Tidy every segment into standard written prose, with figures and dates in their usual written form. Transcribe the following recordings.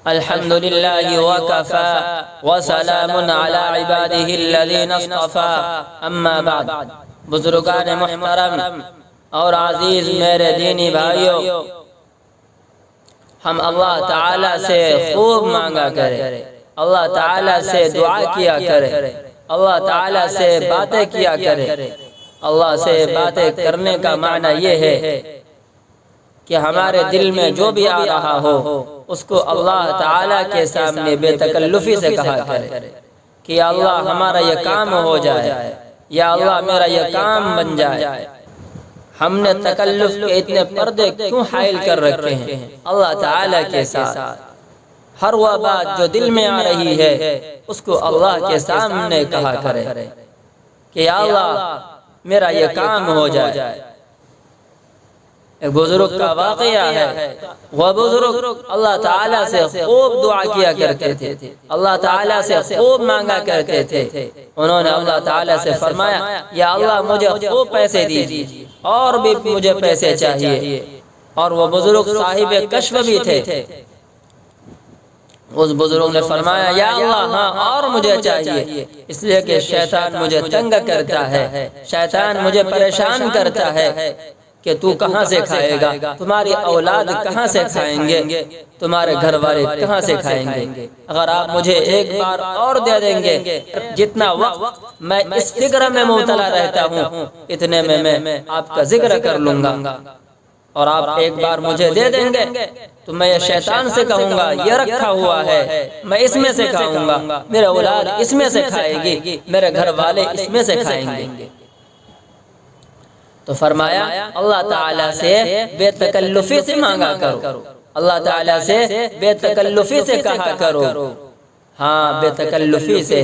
الحمد للہ وکفی وسلام علی عباده الذین اصطفی اما بعد۔ بزرگان محترم اور عزیز میرے دینی بھائیوں، ہم اللہ تعالیٰ سے خوب مانگا کریں، اللہ تعالیٰ سے دعا کیا کریں، اللہ تعالیٰ سے باتیں کیا کریں۔ اللہ سے باتیں کرنے کا معنی یہ ہے کہ ہمارے دل میں جو بھی آ رہا ہو اس کو اللہ تعالیٰ کے سامنے بے تکلفی سے کہا کرے کہ یا اللہ ہمارا یہ کام ہو جائے، یا اللہ میرا یہ کام بن جائے۔ ہم نے تکلف کے اتنے پردے کیوں حائل کر رکھے ہیں اللہ تعالیٰ کے ساتھ؟ ہر وہ بات جو دل میں آ رہی ہے اس کو اللہ کے سامنے کہا کرے کہ یا اللہ میرا یہ کام ہو جائے۔ ایک بزرگ کا واقعہ ہے، وہ بزرگ اللہ تعالیٰ سے خوب دعا کیا کرتے تھے، اللہ تعالیٰ سے خوب مانگا کرتے تھے۔ انہوں نے اللہ تعالیٰ سے فرمایا یا اللہ مجھے خوب پیسے دیجیے، اور بھی مجھے پیسے چاہیے۔ اور وہ بزرگ صاحب کشف بھی تھے۔ اس بزرگ نے فرمایا یا اللہ ہاں اور مجھے چاہیے، اس لیے کہ شیطان مجھے تنگ کرتا ہے، شیطان مجھے پریشان کرتا ہے کہ تو کہاں سے کھائے گا، تمہاری اولاد کہاں سے کھائیں گے، تمہارے گھر والے کہاں سے کھائیں گے۔ اگر آپ مجھے ایک بار اور دے دیں گے، جتنا وقت میں اس فکر میں مبتلا رہتا ہوں اتنے میں میں آپ کا ذکر کر لوں گا، اور آپ ایک بار مجھے دے دیں گے تو میں یہ شیطان سے کہوں گا یہ رکھا ہوا ہے، میں اس میں سے کھاؤں گا، میرے اولاد اس میں سے کھائے گی، میرے گھر والے اس میں سے کھائیں گے۔ تو فرمایا اللہ تعالیٰ سے بے تکلفی سے مانگا کرو، اللہ تعالیٰ سے بے تکلفی سے کہا کرو، ہاں بے تکلفی سے،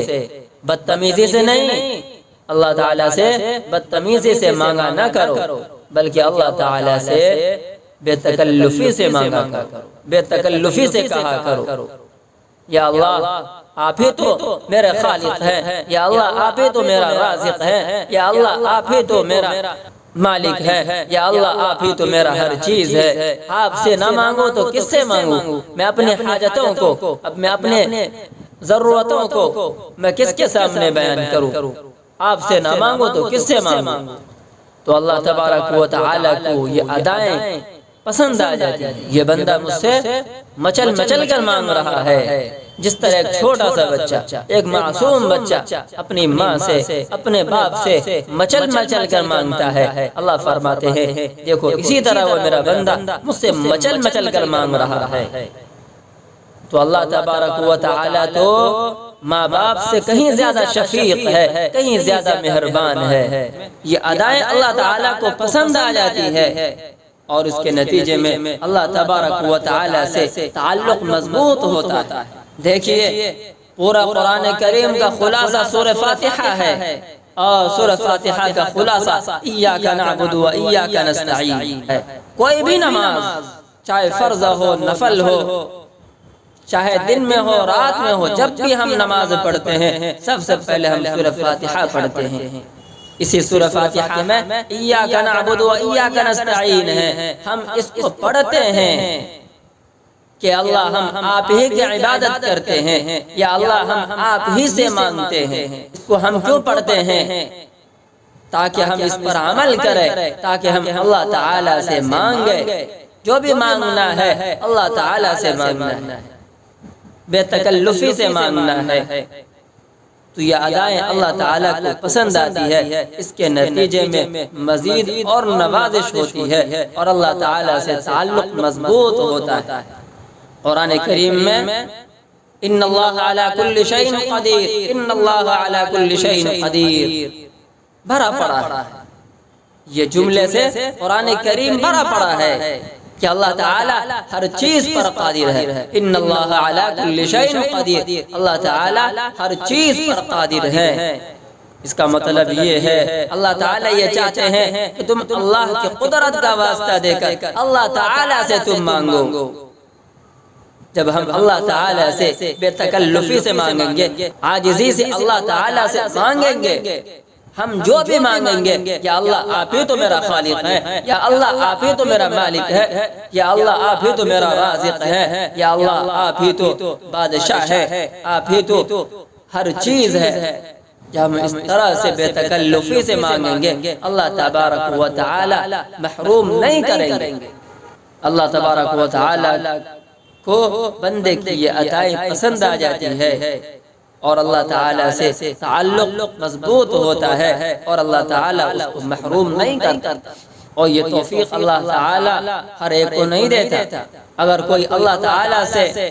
بدتمیزی سے نہیں۔ اللہ تعالیٰ سے بدتمیزی سے مانگا نہ کرو، بلکہ اللہ تعالیٰ سے بے تکلفی سے مانگا کرو، بے تکلفی سے کہا کرو یا اللہ آپ ہی تو میرے خالق ہیں، یا اللہ آپ ہی تو میرا رازق ہے، یا اللہ آپ ہی تو میرا مالک ہے، یا اللہ آپ ہی تو میرا ہر چیز ہے۔ آپ سے نہ مانگو تو کس سے مانگوں؟ میں اپنے حاجتوں کو، میں اپنے ضرورتوں کو میں کس کے سامنے بیان کروں؟ آپ سے نہ مانگو تو کس سے مانگوں؟ تو اللہ تبارک و تعالیٰ کو یہ ادائیں پسند آ جاتی ہیں۔ یہ بندہ مجھ سے مچل مچل کر مانگ رہا ہے، جس طرح ایک چھوٹا سا بچہ، ایک معصوم بچہ اپنی ماں سے، اپنے باپ سے مچل مچل کر مانگتا ہے۔ اللہ فرماتے ہیں دیکھو اسی طرح وہ میرا بندہ مجھ سے مچل مچل کر مانگ رہا ہے۔ تو اللہ تبارک و تعالیٰ تو ماں باپ سے کہیں زیادہ شفیق ہے، کہیں زیادہ مہربان ہے۔ یہ ادائیں اللہ تعالیٰ کو پسند آ جاتی ہے، اور اس کے نتیجے میں اللہ تبارک و تعالیٰ سے تعلق مضبوط ہوتا ہے۔ دیکھیے پورا قرآن کریم کا خلاصہ سورہ فاتحہ ہے، اور سورہ فاتحہ کا خلاصہ ایاک نعبد و ایاک نستعین ہے۔ کوئی بھی نماز چاہے فرض ہو، نفل ہو، چاہے دن میں ہو، رات میں ہو، جب بھی ہم نماز پڑھتے ہیں سب سے پہلے ہم سورہ فاتحہ پڑھتے ہیں۔ اسی سورہ فاتحہ میں ایاک نعبد و ایاک نستعین ہے، ہم اس کو پڑھتے ہیں کہ اللہ ہم آپ ہی کی عبادت کرتے ہیں، یا اللہ ہم آپ ہی سے مانگتے ہیں۔ اس کو ہم کیوں پڑھتے ہیں؟ تاکہ ہم اس پر عمل کریں، تاکہ ہم اللہ تعالیٰ سے مانگیں، جو بھی مانگنا ہے اللہ تعالیٰ سے مانگنا ہے، بے تکلفی سے مانگنا ہے۔ تو یہ ادائیں اللہ تعالیٰ کو پسند آتی ہے، اس کے نتیجے میں مزید اور نوازش ہوتی ہے، اور اللہ تعالیٰ سے تعلق مضبوط ہوتا ہے۔ قرآن کریم میں ان اللہ علی کل شیء قدیر، ان اللہ علی کل شیء قدیر بھرا پڑا ہے۔ یہ جملے سے قرآن کریم بھرا پڑا ہے کہ اللہ تعالیٰ ہر چیز پر قادر ہے۔ ان اللہ علی کل شیء قدیر، اللہ تعالیٰ ہر چیز پر قادر ہے۔ اس کا مطلب یہ ہے اللہ تعالیٰ یہ چاہتے ہیں کہ تم اللہ کی قدرت کا واسطہ دے کر اللہ تعالیٰ سے تم مانگو۔ جب ہم اللہ تعالیٰ سے بے تکلفی سے مانگیں گے، عاجزی سے اللہ تعالیٰ سے مانگیں گے، ہم جو بھی مانگیں گے یا اللہ آپ ہی تو میرا خالق ہے، یا اللہ آپ ہی تو میرا مالک ہے، یا اللہ آپ ہی تو میرا رازق ہے، یا اللہ آپ ہی تو بادشاہ ہے، آپ ہی تو ہر چیز ہے، جب ہم اس طرح سے بے تکلفی سے مانگیں گے اللہ تبارک و تعالی محروم نہیں کریں گے۔ اللہ تبارک و تعالی کو بندے کی یہ عطائیں پسند آ جاتی ہے اور اللہ تعالی سے تعلق مضبوط ہوتا ہے اور اللہ تعالی اس کو محروم نہیں کرتا، اور یہ توفیق اللہ تعالی ہر ایک کو نہیں دیتا۔ اگر کوئی اللہ تعالی سے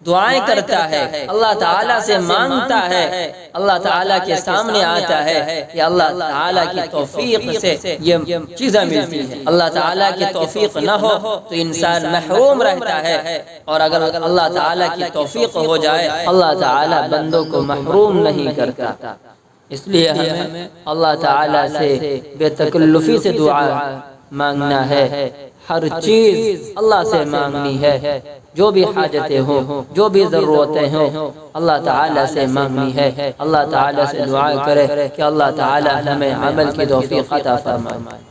دعائیں کرتا ہے، اللہ تعالیٰ سے مانگتا ہے، اللہ تعالیٰ کے سامنے آتا ہے، یا اللہ تعالیٰ کی توفیق سے یہ چیزیں ملتی ہیں۔ اللہ تعالیٰ کی توفیق نہ ہو تو انسان محروم رہتا ہے، اور اگر اللہ تعالیٰ کی توفیق ہو جائے اللہ تعالیٰ بندوں کو محروم نہیں کرتا۔ اس لیے ہمیں اللہ تعالیٰ سے بے تکلفی سے دعا مانگنا ہے، ہر چیز اللہ سے مانگنی ہے، جو بھی حاجتیں ہوں، جو بھی ضرورتیں ہوں اللہ تعالیٰ سے مانگنی ہے۔ اللہ تعالیٰ سے دعا کرے کہ اللہ تعالیٰ ہمیں عمل کی توفیق عطا فرمائے۔